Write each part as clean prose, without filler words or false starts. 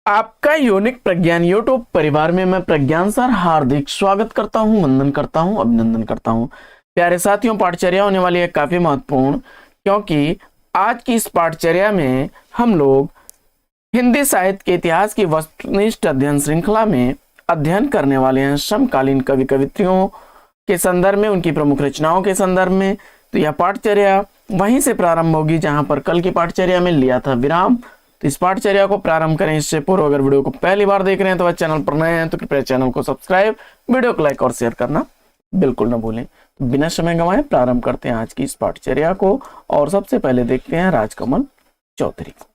आपका यूनिक प्रज्ञान यूट्यूब परिवार में मैं प्रज्ञान सर हार्दिक स्वागत करता हूं, वंदन करता हूं, अभिनंदन करता हूं। प्यारे साथियों, पाठचर्या होने वाली है काफी महत्वपूर्ण, क्योंकि आज की इस पाठचर्या में हम लोग हिंदी साहित्य के इतिहास की वस्तुनिष्ठ अध्ययन श्रृंखला में अध्ययन करने वाले हैं समकालीन कवि कवित्रियों के संदर्भ में, उनकी प्रमुख रचनाओं के संदर्भ में। तो यह पाठचर्या वहीं से प्रारंभ होगी जहां पर कल की पाठचर्या में लिया था विराम। तो इस पाठचर्या को प्रारंभ करें इससे पूर्व अगर वीडियो को पहली बार देख रहे हैं तो वह चैनल पर नए हैं तो कृपया चैनल को सब्सक्राइब, वीडियो को लाइक और शेयर करना बिल्कुल ना भूलें। तो बिना समय गंवाए प्रारंभ करते हैं आज की इस पाठचर्या को। और सबसे पहले देखते हैं राजकमल चौधरी को।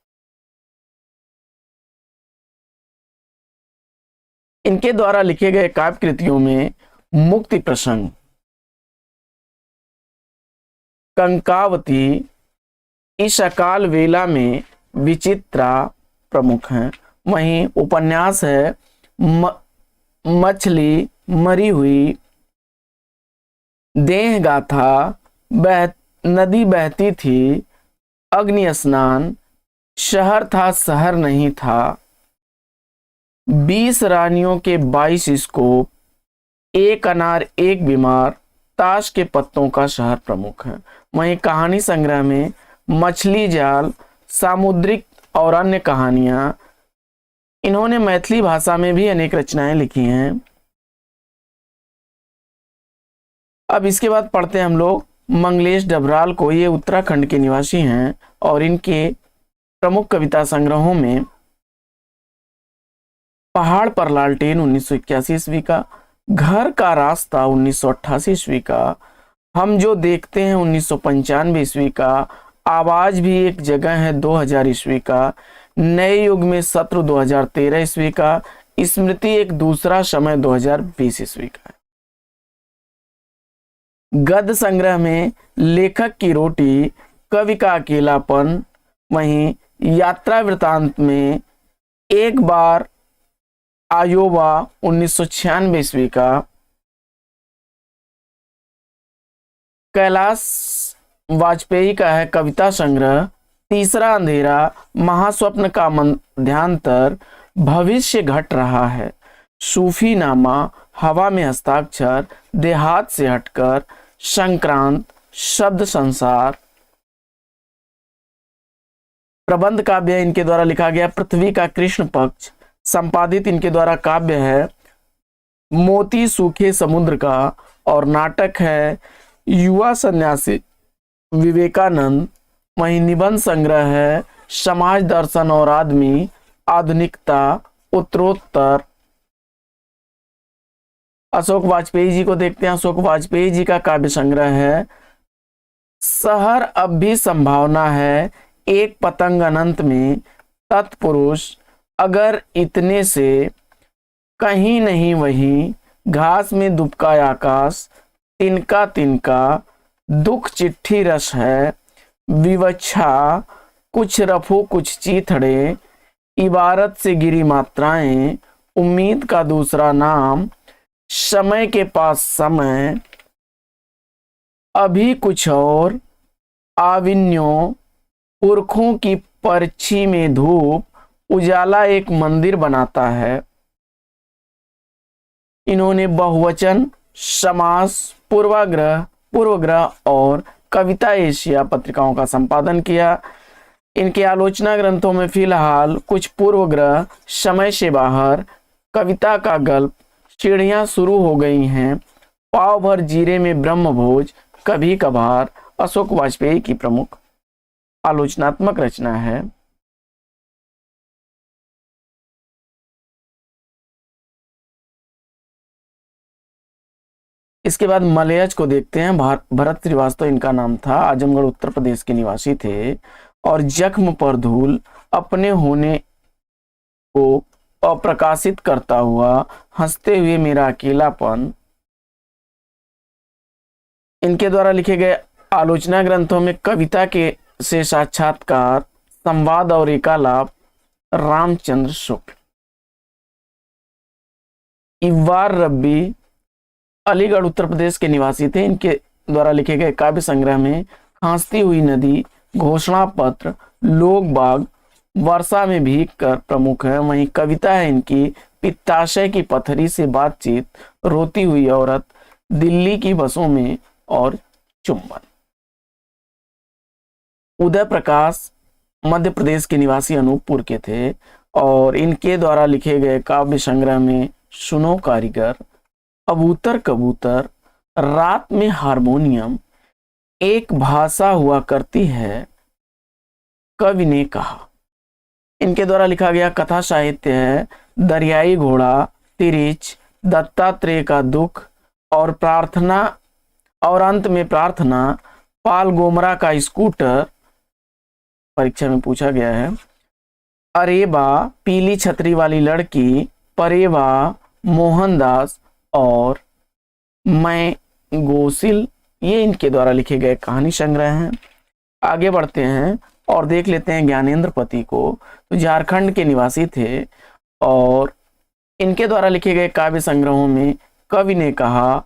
इनके द्वारा लिखे गए काव्य कृतियों में मुक्ति प्रसंग, कंकावती, इस अकाल वेला में विचित्रा प्रमुख हैं। वहीं उपन्यास है मछली मरी हुई, देह गाथा, नदी बहती थी, अग्नि स्नान, शहर था शहर नहीं था, 20 रानियों के 22 स्कोप, एक अनार एक बीमार, ताश के पत्तों का शहर प्रमुख है। वहीं कहानी संग्रह में मछली जाल, सामुद्रिक और अन्य कहानियां, इन्होंने मैथिली भाषा में भी अनेक रचनाएं लिखी हैं। अब इसके बाद पढ़ते हैं हम लोग मंगलेश डबराल को। ये उत्तराखंड के निवासी हैं और इनके प्रमुख कविता संग्रहों में पहाड़ पर लालटेन 1981 ईस्वी का, घर का रास्ता 1988 ईस्वी का, हम जो देखते हैं 1995 ईस्वी का, आवाज भी एक जगह है 2000 ईस्वी का, नए युग में शत्रु 2013 ईस्वी का, स्मृति एक दूसरा समय 2020 ईस्वी का। गद्य संग्रह में लेखक की रोटी, कवि का अकेलापन, वहीं यात्रा वृतांत में एक बार आयोवा 1996 ईस्वी का, कैलाश वाजपेयी का है कविता संग्रह तीसरा अंधेरा, महास्वप्न का मध्यांतर, भविष्य घट रहा है, सूफी नामा, हवा में हस्ताक्षर, देहात से हटकर, संक्रांत, शब्द संसार। प्रबंध काव्य इनके द्वारा लिखा गया पृथ्वी का कृष्ण पक्ष, संपादित इनके द्वारा काव्य है मोती सूखे समुद्र का, और नाटक है युवा सन्यासी विवेकानंद। वहीं निबंध संग्रह है समाज दर्शन और आदमी, आधुनिकता, उत्तरोत्तर। अशोक वाजपेयी जी को देखते हैं। अशोक वाजपेयी जी का काव्य संग्रह है शहर अब भी संभावना है, एक पतंग अनंत में, तत्पुरुष, अगर इतने से, कहीं नहीं वहीं, घास में दुबका आकाश, तिनका तिनका, दुख चिट्ठी रस है, विवक्षा, कुछ रफू कुछ चीथड़े, इबारत से गिरी मात्राएं, उम्मीद का दूसरा नाम, समय के पास समय, अभी कुछ और, आविन्यों, पुरखों की पर्ची में धूप, उजाला एक मंदिर बनाता है। इन्होंने बहुवचन, समास, पूर्वग्रह और कविता एशिया पत्रिकाओं का संपादन किया। इनके आलोचना ग्रंथों में फिलहाल कुछ पूर्वग्रह, समय से बाहर, कविता का गल्प, सीढ़ियां शुरू हो गई हैं, पाव भर जीरे में ब्रह्मभोज, कभी कभार, अशोक वाजपेयी की प्रमुख आलोचनात्मक रचना है। इसके बाद मलयज को देखते हैं। भरत श्रीवास्तव इनका नाम था, आजमगढ़ उत्तर प्रदेश के निवासी थे। और जख्म पर धूल, अपने होने को अप्रकाशित करता हुआ, हंसते हुए मेरा अकेलापन। इनके द्वारा लिखे गए आलोचना ग्रंथों में कविता के से साक्षात्कार, संवाद और एकालाप, रामचंद्र शुक्ल। इव्वार रब्बी अलीगढ़ उत्तर प्रदेश के निवासी थे। इनके द्वारा लिखे गए काव्य संग्रह में खांसती हुई नदी, घोषणा पत्र, लोग बाग, वर्षा में भीग कर प्रमुख है। वहीं कविता है इनकी पित्ताशय की पथरी से बातचीत, रोती हुई औरत, दिल्ली की बसों में और चुंबन। उदय प्रकाश मध्य प्रदेश के निवासी अनूपपुर के थे और इनके द्वारा लिखे गए काव्य संग्रह में सुनो कारीगर, कबूतर कबूतर, रात में हारमोनियम, एक भाषा हुआ करती है, कवि ने कहा। इनके द्वारा लिखा गया कथा साहित्य है दरियाई घोड़ा, तिरिच, दत्तात्रेय का दुख और प्रार्थना, और अंत में प्रार्थना, पाल गोमरा का स्कूटर, परीक्षा में पूछा गया है, अरेबा, पीली छतरी वाली लड़की, परेवा, मोहनदास और मैं गोसिल, ये इनके द्वारा लिखे गए कहानी संग्रह हैं। आगे बढ़ते हैं और देख लेते हैं ज्ञानेंद्र पति को। तो झारखंड के निवासी थे और इनके द्वारा लिखे गए काव्य संग्रहों में कवि ने कहा,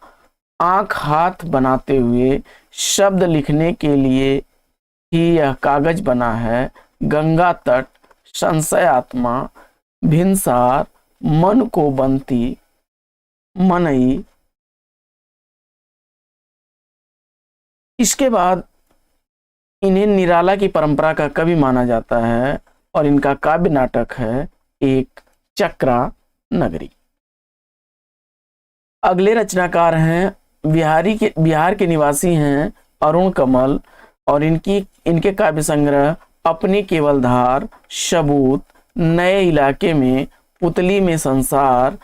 आंख हाथ बनाते हुए शब्द लिखने के लिए ही यह कागज बना है, गंगा तट, संशय आत्मा, भिनसार, मन को बनती, मनई। इसके बाद इन्हें निराला की परंपरा का कवि माना जाता है और इनका काव्य नाटक है एक चक्रा नगरी। अगले रचनाकार हैं बिहार के निवासी हैं अरुण कमल और इनके काव्य संग्रह अपनी केवल धार, सबूत, नए इलाके में, पुतली में संसार,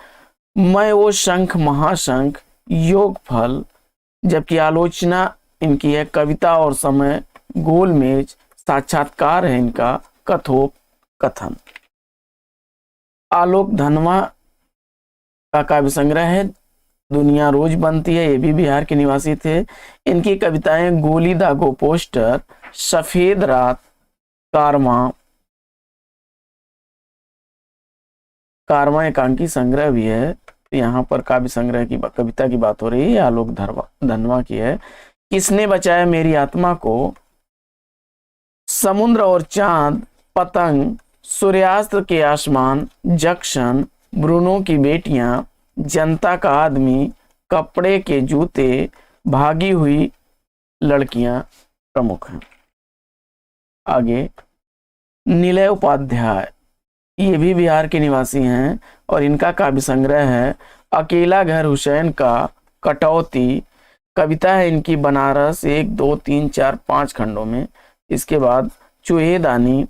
मैं वो शंख महाशंख, योग फल, जबकि आलोचना इनकी है कविता और समय, गोलमेज, साक्षात्कार है इनका कथोप कथन। आलोक धनवा का काव्य संग्रह है दुनिया रोज बनती है, ये भी बिहार के निवासी थे। इनकी कविताएं गोली दागो पोस्टर, सफेद रात, कारवां एकांकी संग्रह भी है। तो यहाँ पर काव्य संग्रह की कविता की बात हो रही है, आलोक धनवा की है। किसने बचाया मेरी आत्मा को, समुद्र और चांद, पतंग, सूर्यास्त के आसमान, जंक्शन, ब्रूनो की बेटियां, जनता का आदमी, कपड़े के जूते, भागी हुई लड़कियां प्रमुख हैं। आगे निलय उपाध्याय, ये भी बिहार के निवासी हैं और इनका काव्य संग्रह है अकेला घर हुसैन का, कटौती, कविता है इनकी बनारस 1 2 3 4 5 खंडों में। इसके बाद चूहेदानी,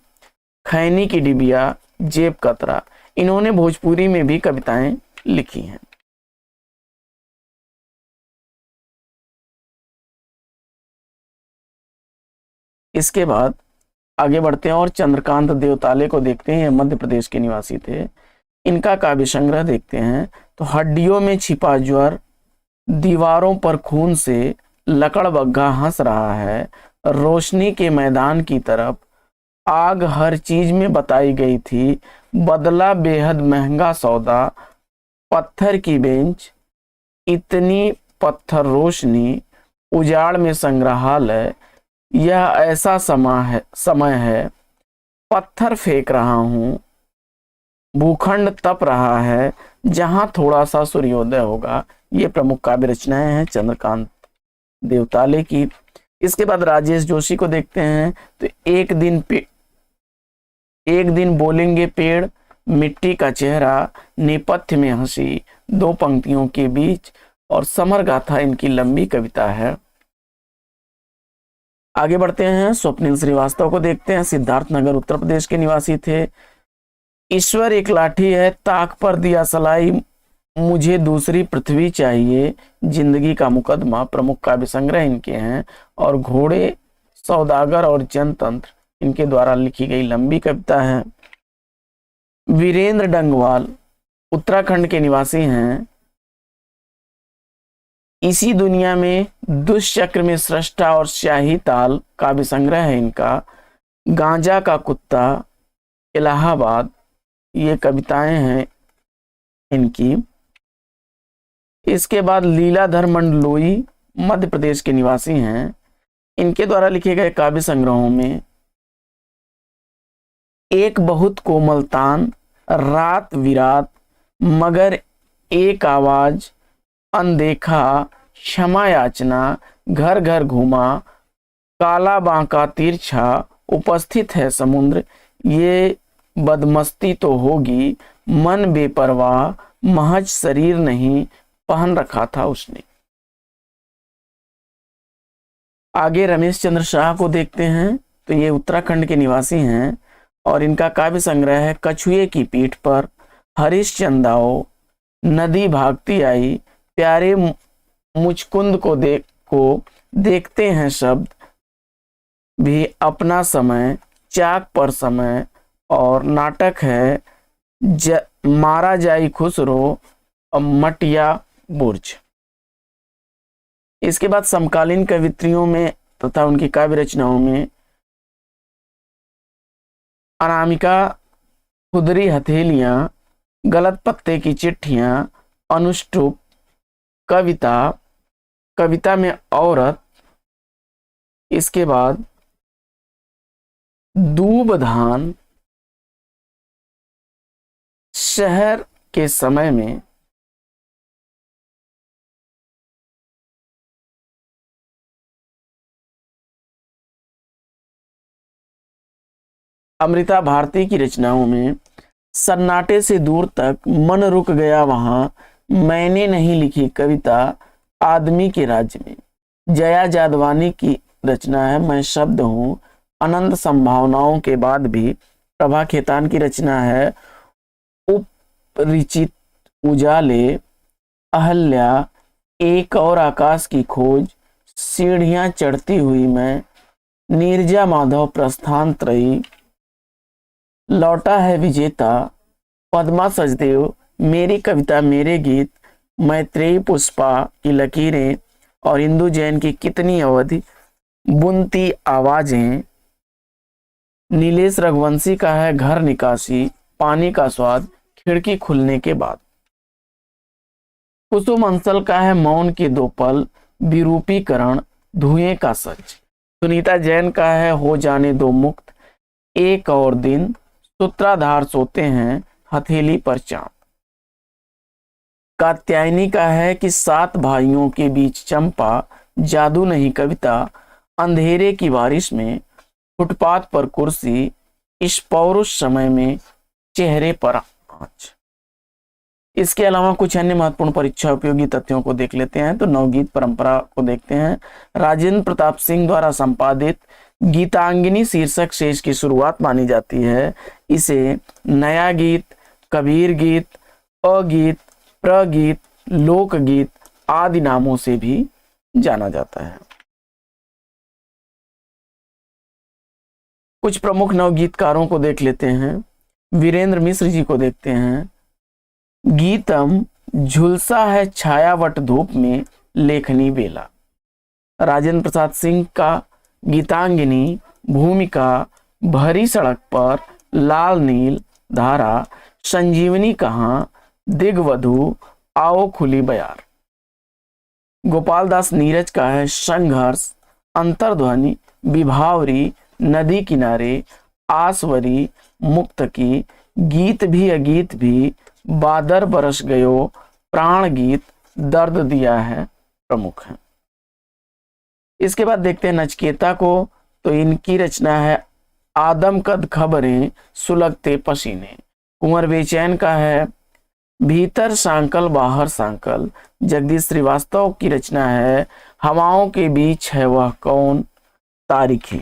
खैनी की डिबिया, जेब कतरा। इन्होंने भोजपुरी में भी कविताएं लिखी हैं। इसके बाद आगे बढ़ते हैं और चंद्रकांत देवताले को देखते हैं, मध्य प्रदेश के निवासी थे। इनका काव्य संग्रह देखते हैं तो हड्डियों में छिपा ज्वर, दीवारों पर खून से लकड़बग्घा हंस रहा है, रोशनी के मैदान की तरफ, आग हर चीज में बताई गई थी, बदला बेहद महंगा सौदा, पत्थर की बेंच, इतनी पत्थर रोशनी, उजाड़ में संग्रहालय, यह ऐसा समय है, पत्थर फेंक रहा हूं, भूखंड तप रहा है, जहां थोड़ा सा सूर्योदय होगा। ये प्रमुख काव्य रचनाएं हैं चंद्रकांत देवताले की। इसके बाद राजेश जोशी को देखते हैं तो एक दिन बोलेंगे पेड़, मिट्टी का चेहरा, नेपथ्य में हंसी, 2 पंक्तियों के बीच, और समर गाथा इनकी लंबी कविता है। आगे बढ़ते हैं स्वप्निल श्रीवास्तव को देखते हैं, सिद्धार्थनगर उत्तर प्रदेश के निवासी थे। ईश्वर एक लाठी है, ताक पर दिया सलाई, मुझे दूसरी पृथ्वी चाहिए, जिंदगी का मुकदमा प्रमुख काव्य संग्रह इनके हैं। और घोड़े, सौदागर और जनतंत्र इनके द्वारा लिखी गई लंबी कविता है। वीरेंद्र डंगवाल उत्तराखंड के निवासी हैं। इसी दुनिया में, दुष्चक्र में सृष्टा और स्याही ताल काव्य संग्रह है इनका। गांजा का कुत्ता, इलाहाबाद, ये कविताएं हैं इनकी। इसके बाद लीलाधर मंडलोई मध्य प्रदेश के निवासी हैं। इनके द्वारा लिखे गए काव्य संग्रहों में एक बहुत कोमलतान, रात विरात, मगर एक आवाज, अनदेखा, क्षमा याचना, घर घर घूमा, काला बांका तिरछा, उपस्थित है समुद्र, ये बदमस्ती तो होगी, मन बेपरवाह, महज शरीर नहीं पहन रखा था उसने। आगे रमेश चंद्र शाह को देखते हैं। तो ये उत्तराखंड के निवासी हैं और इनका काव्य संग्रह है कछुए की पीठ पर, हरिश्चंदाओ, नदी भागती आई, प्यारे मुचकुंद को देखते हैं शब्द, भी अपना समय, चाक पर समय, और नाटक है मारा जाई खुसरो, मटिया बुर्ज। इसके बाद समकालीन कवित्रियों में तथा उनकी काव्य रचनाओं में अनामिका, खुदरी हथेलियां, गलत पत्ते की चिट्ठियां, अनुष्टुप, कविता, कविता में औरत, इसके बाद दूबधान, शहर के समय में, अमृता भारती की रचनाओं में सन्नाटे से दूर तक मन रुक गया वहां, मैंने नहीं लिखी कविता आदमी के राज्य में। जया जादवानी की रचना है मैं शब्द हूं, अनंत संभावनाओं के बाद भी। प्रभा खेतान की रचना है उपरिचित उजाले, अहल्या, एक और आकाश की खोज, सीढ़ियां चढ़ती हुई मैं, नीरजा माधव प्रस्थान त्रयी, लौटा है विजेता, पद्मा सचदेव, मेरी कविता मेरे गीत, मैत्रेयी पुष्पा की लकीरें, और इंदु जैन की कितनी अवधि, बुनती आवाजें, नीलेश रघुवंशी का है घर निकासी, पानी का स्वाद, खिड़की खुलने के बाद। कुसुम अंसल का है मौन के दो पल, विरूपीकरण, धुएं का सच। सुनीता जैन का है हो जाने दो मुक्त, एक और दिन, सूत्राधार सोते हैं हथेली पर चांद। कात्यायनी का है कि 7 भाइयों के बीच चंपा, जादू नहीं कविता, अंधेरे की बारिश में, फुटपाथ पर कुर्सी, इस पौरुष समय में, चेहरे पर आंच। इसके अलावा कुछ अन्य महत्वपूर्ण परीक्षा उपयोगी तथ्यों को देख लेते हैं। तो नवगीत परंपरा को देखते हैं। राजेंद्र प्रताप सिंह द्वारा संपादित गीतांगिनी शीर्षक शेष की शुरुआत मानी जाती है। इसे नया गीत, कबीर गीत, अगीत, प्रगीत, लोकगीत आदि नामों से भी जाना जाता है। कुछ प्रमुख नवगीतकारों को देख लेते हैं। वीरेंद्र मिश्र जी को देखते हैं। गीतम झुलसा है छायावट धूप में, लेखनी बेला। राजेंद्र प्रसाद सिंह का गीतांगिनी, भूमिका, भरी सड़क पर, लाल नील, धारा, संजीवनी कहां, दिग्वधु, आओ खुली बयार। गोपाल दास नीरज का है संघर्ष, अंतर्ध्वनि, विभावरी, नदी किनारे, आसवरी, मुक्त की, गीत भी अगीत भी, बादर बरस गयो, प्राण गीत, दर्द दिया है प्रमुख है। इसके बाद देखते हैं नचकेता को। तो इनकी रचना है आदम कद खबरें, सुलगते पसीने। कुंवर बेचैन का है भीतर सांकल बाहर सांकल। जगदीश श्रीवास्तव की रचना है हवाओं के बीच है वह कौन, तारीखें।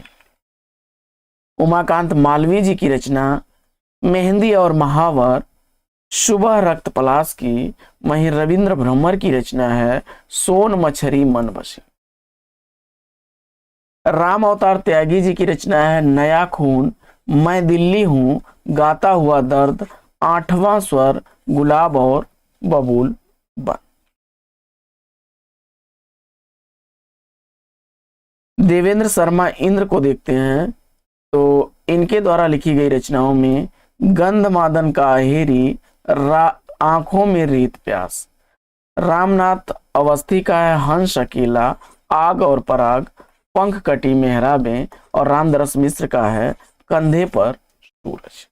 उमाकांत मालवीय जी की रचना मेहंदी और महावर, सुबह रक्त पलाश की। वहीं रविंद्र भ्रमर की रचना है सोन मछरी मन बसी। राम अवतार त्यागी जी की रचना है नया खून, मैं दिल्ली हूं, गाता हुआ दर्द, 8वां स्वर, गुलाब और बबूल बन। देवेंद्र शर्मा इंद्र को देखते हैं। तो इनके द्वारा लिखी गई रचनाओं में गंधमादन का अहेरी, आंखों में रेत प्यास। रामनाथ अवस्थी का है हंस अकेला, आग और पराग, पंख कटी मेहराबें। और रामदरस मिश्र का है कंधे पर सूरज।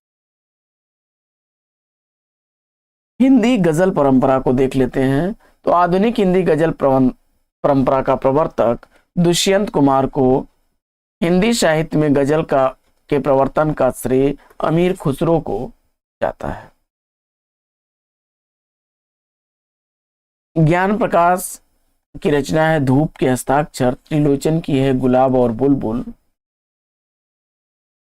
हिंदी गजल परंपरा को देख लेते हैं। तो आधुनिक हिंदी गजल परंपरा का प्रवर्तक दुष्यंत कुमार को हिंदी साहित्य में गजल के प्रवर्तन का श्रेय अमीर खुसरो को जाता है। ज्ञान प्रकाश की रचना है धूप के हस्ताक्षर, त्रिलोचन की है गुलाब और बुलबुल।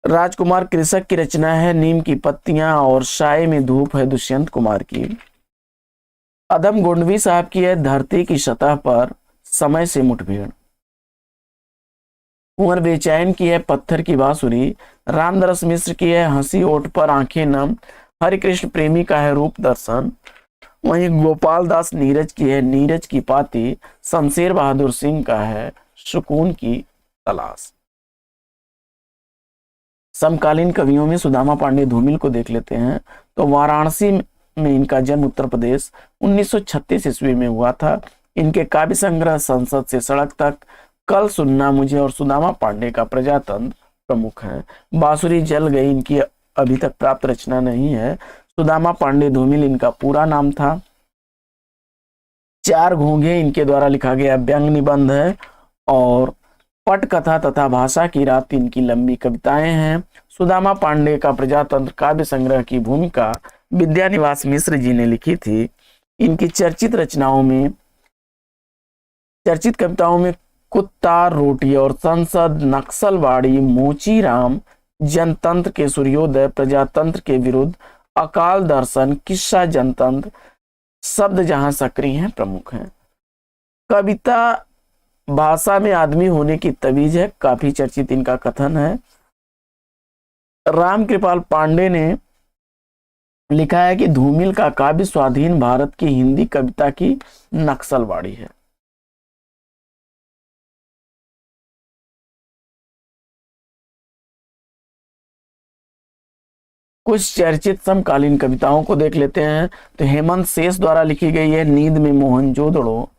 राजकुमार कृषक की रचना है नीम की पत्तियां और साए में धूप है दुष्यंत कुमार की। अदम गोंडवी साहब की है धरती की सतह पर समय से मुठभेड़। कुंवर बेचैन की है पत्थर की बांसुरी। रामदरस मिश्र की है हंसी ओठ पर आंखें नम। हरिकृष्ण प्रेमी का है रूप दर्शन। वहीं गोपाल दास नीरज की है नीरज की पाती। शमशेर बहादुर सिंह का है सुकून की तलाश। समकालीन कवियों में सुदामा पांडे धूमिल को देख लेते हैं। तो वाराणसी में इनका जन्म उत्तर प्रदेश 1936 ईस्वी में हुआ था। इनके काव्य संग्रह संसद से सड़क तक, कल सुनना मुझे और सुदामा पांडे का प्रजातंत्र प्रमुख है। बांसुरी जल गई इनकी अभी तक प्राप्त रचना नहीं है। सुदामा पांडे धूमिल इनका पूरा नाम था। चार घोंघे इनके द्वारा लिखा गया व्यंग निबंध है और पटकथा तथा भाषा की रात इनकी लंबी कविताएं हैं। सुदामा पांडे का प्रजातंत्र काव्य संग्रह की भूमिका विद्यानिवास मिश्र जी ने लिखी थी। इनकी चर्चित कविताओं में कुत्ता, रोटी और संसद, नक्सलवाड़ी, मोची राम, जनतंत्र के सूर्योदय, प्रजातंत्र के विरुद्ध, अकाल दर्शन, किस्सा जनतंत्र, शब्द जहां सक्रिय हैं प्रमुख हैं। कविता भाषा में आदमी होने की तवीज है, काफी चर्चित इनका कथन है। राम कृपाल पांडे ने लिखा है कि धूमिल का काव्य स्वाधीन भारत की हिंदी कविता की नक्सलवाड़ी है। कुछ चर्चित समकालीन कविताओं को देख लेते हैं। तो हेमंत शेष द्वारा लिखी गई है नींद में मोहनजोदड़ो।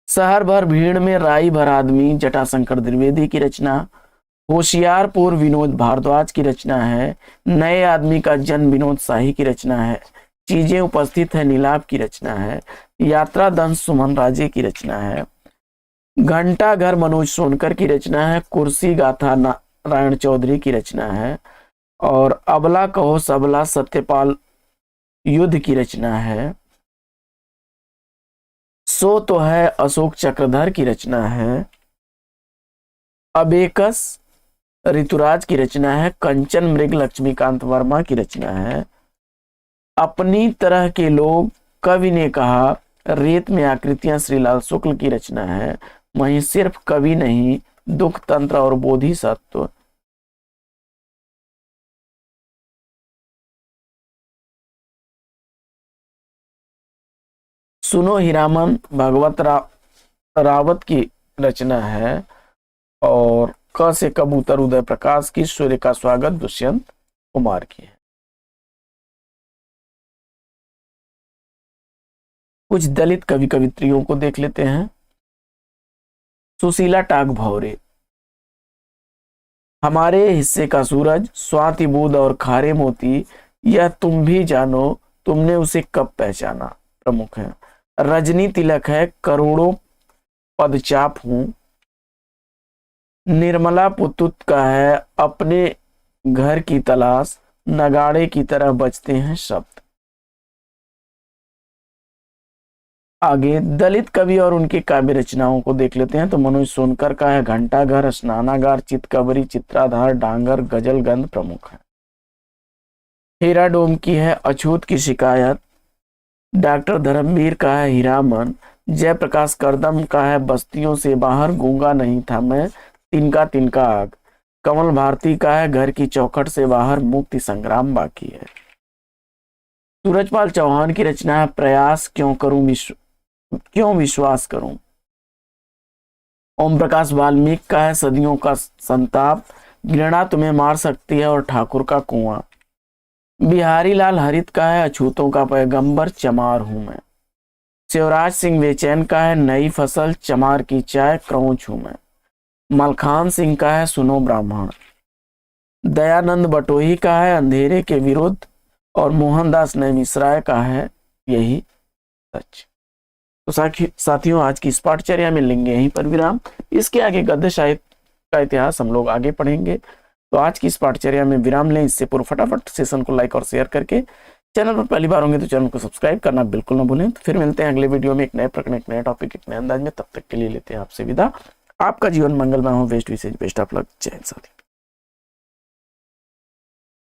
शहर भर भीड़ में राई भर आदमी, जटाशंकर द्विवेदी की रचना। होशियारपुर विनोद भारद्वाज की रचना है। नए आदमी का जन्म विनोद शाही की रचना है। चीजें उपस्थित है नीलाभ की रचना है। यात्रा दंश सुमन राजे की रचना है। घंटा घर मनोज सोनकर की रचना है। कुर्सी गाथा नारायण चौधरी की रचना है। और अबला कहो सबला सत्यपाल युद्ध की रचना है। सो तो है अशोक चक्रधर की रचना है। अबेकस ऋतुराज की रचना है। कंचन मृग लक्ष्मीकांत वर्मा की रचना है। अपनी तरह के लोग कवि ने कहा, रेत में आकृतियां श्रीलाल शुक्ल की रचना है। वहीं सिर्फ कवि नहीं, दुख तंत्र और बोधिसत्व सुनो हीरामन भागवत रावत की रचना है। और क से कबूतर उदय प्रकाश की। सूर्य का स्वागत दुष्यंत कुमार की है। कुछ दलित कवि कवित्रियों को देख लेते हैं। सुशीला टाक भौरे, हमारे हिस्से का सूरज, स्वाति बूंद और खारे मोती, यह तुम भी जानो, तुमने उसे कब पहचाना प्रमुख है। रजनी तिलक है करोड़ों पदचाप हूं। निर्मला पुतुत का है अपने घर की तलाश, नगाड़े की तरह बजते हैं शब्द। आगे दलित कवि और उनकी काव्य रचनाओं को देख लेते हैं। तो मनोज सोनकर का है घंटाघर, स्नानागार, चितकबरी, चित्राधार, डांगर, गजल गंध प्रमुख है। हीरा डोम की है अछूत की शिकायत। डॉक्टर धर्मवीर का है हीरामन। जयप्रकाश करदम का है बस्तियों से बाहर, गूंगा नहीं था मैं, तिनका तिनका आग। कमल भारती का है घर की चौखट से बाहर, मुक्ति संग्राम बाकी है। सूरजपाल चौहान की रचना है प्रयास, क्यों विश्वास करूं। ओम प्रकाश वाल्मीकि का है सदियों का संताप, घृणा तुम्हें मार सकती है और ठाकुर का कुआं। बिहारी लाल हरित का है अछूतों का पैगंबर, चमार हूं मैं। शिवराज सिंह बेचैन का है नई फसल, चमार की चाय क्रौच हूं मैं। मलखान सिंह का है सुनो ब्राह्मण। दयानंद बटोही का है अंधेरे के विरुद्ध, और मोहनदास नैमिषराय का है यही सच। तो साथियों, आज की इस पाठचर्या में लेंगे यहीं पर विराम। इसके आगे गद्य साहित्य का इतिहास हम लोग आगे पढ़ेंगे। तो आज की इस पाठचर्या में विराम लें। इससे पूर्व फटाफट सेशन को लाइक और शेयर करके, चैनल पर पहली बार होंगे तो चैनल को सब्सक्राइब करना बिल्कुल ना भूलें। तो फिर मिलते हैं अगले वीडियो में एक नए प्रकरण, एक नए टॉपिक, एक नए अंदाज में। तब तक के लिए लेते हैं आपसे विदा। आपका जीवन मंगलमय हो। बेस्ट विशेष बेस्ट ऑफ लक। जय हिंद साथियों।